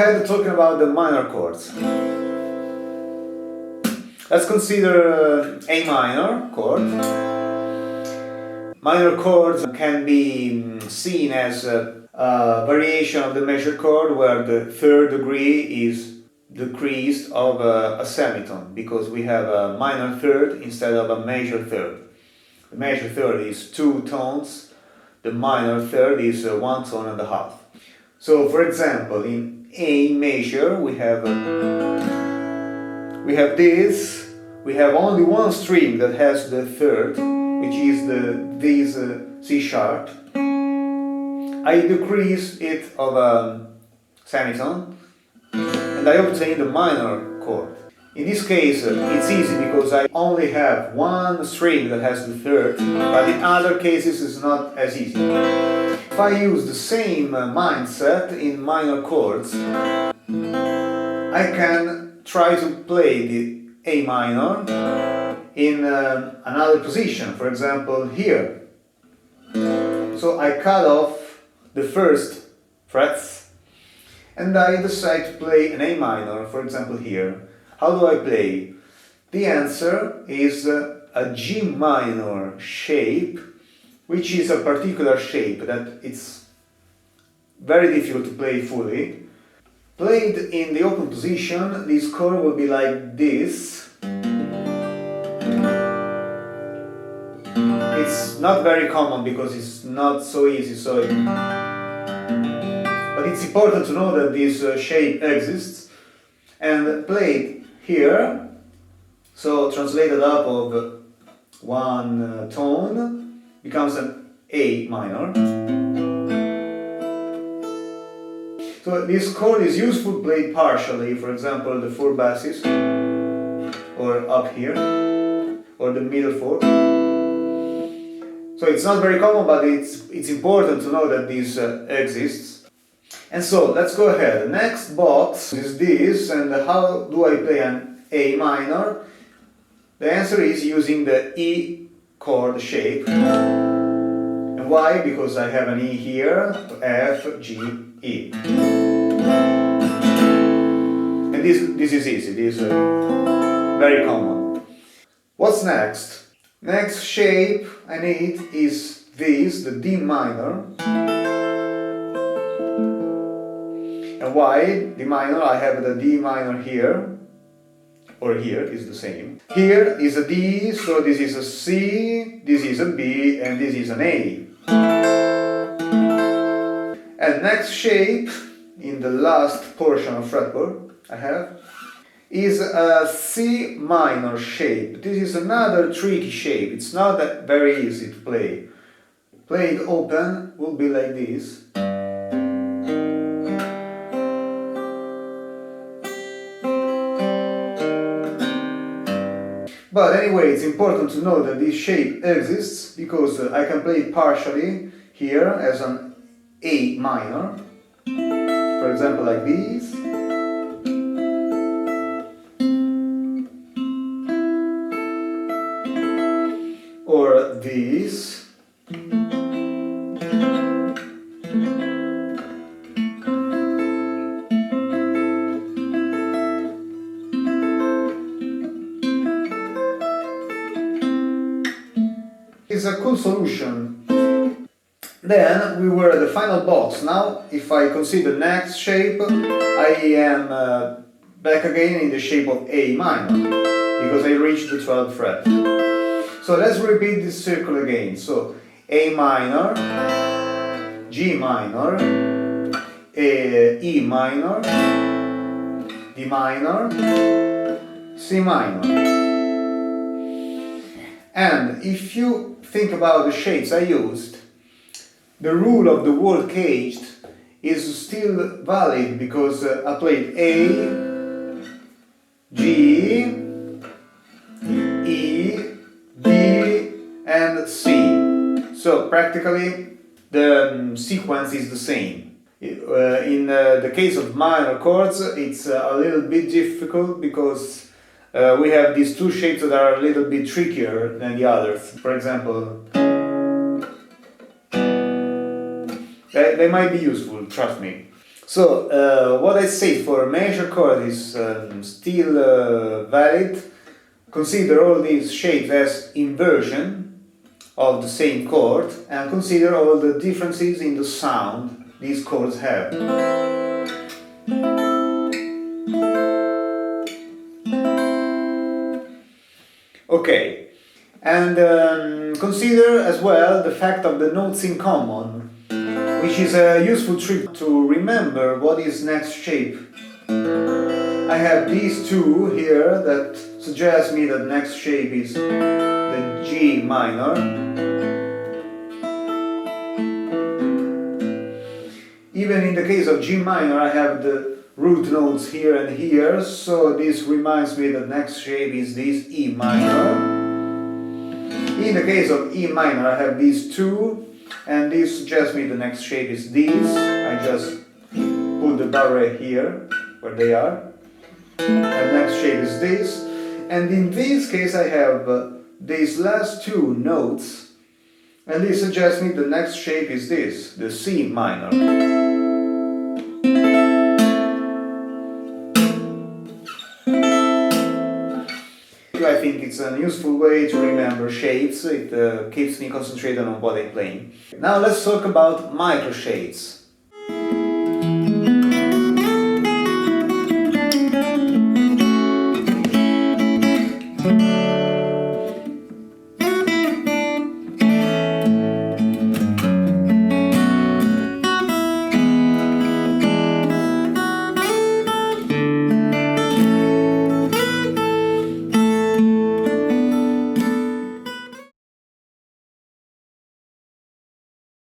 ahead talking about the minor chords. Let's consider A minor chord. Minor chords can be seen as a variation of the major chord where the third degree is decreased of a semitone, because we have a minor third instead of a major third. The major third is 2 tones, the minor third is 1 tone and a half. So, for example, in A major we have this. We have only one string that has the third, which is this C sharp. I decrease it of a semitone and I obtain the minor chord. In this case it's easy because I only have one string that has the third, but in other cases it's not as easy. If I use the same mindset in minor chords, I can try to play the A minor in another position, for example here. So I cut off the first frets and I decide to play an A minor, for example here. How do I play? The answer is a G minor shape, which is a particular shape that it's very difficult to play fully. Played in the open position, this chord will be like this. It's not very common because it's not so easy, but it's important to know that this shape exists. And played here, so translated up of one tone, becomes an A minor. So this chord is useful played partially, for example the 4 basses, or up here, or the middle 4. So it's not very common, but it's important to know that this exists. And so let's go ahead. The next box is this, and how do I play an A minor? The answer is using the E chord shape. And why? Because I have an E here, F, G, E. And this is easy, this is very common. What's next? Next shape I need is this, the D minor. And why D minor? I have the D minor here, or here is the same. Here is a D, so this is a C, this is a B, and this is an A. And next shape, in the last portion of fretboard I have, is a C minor shape. This is another tricky shape, it's not that very easy to play. Played open will be like this. But anyway, it's important to know that this shape exists because I can play it partially here as an A minor, for example like this, or this, is a cool solution. Then we were at the final box. Now if I consider next shape, I am back again in the shape of A minor, because I reached the 12th fret. So let's repeat this circle again. So A minor, G minor, E minor, D minor, C minor. And if you think about the shapes I used, the rule of the word CAGED is still valid because I played A, G, E, D, and C. So practically the sequence is the same. In the case of minor chords, it's a little bit difficult because we have these two shapes that are a little bit trickier than the others. For example, they might be useful, trust me. So, what I say for a major chord is still valid. Consider all these shapes as inversion of the same chord and consider all the differences in the sound these chords have. Okay, and consider as well the fact of the notes in common, which is a useful trick to remember what is next shape. I have these two here that suggest me that next shape is the G minor. Even in the case of G minor, I have the root notes here and here, so this reminds me that next shape is this E minor. In the case of E minor, I have these two, and this suggests me the next shape is this. I just put the barre here, where they are. And next shape is this. And in this case, I have these last two notes, and this suggests me the next shape is this, the C minor. I think it's a useful way to remember shapes. It keeps me concentrated on what I'm playing. Now let's talk about micro shades.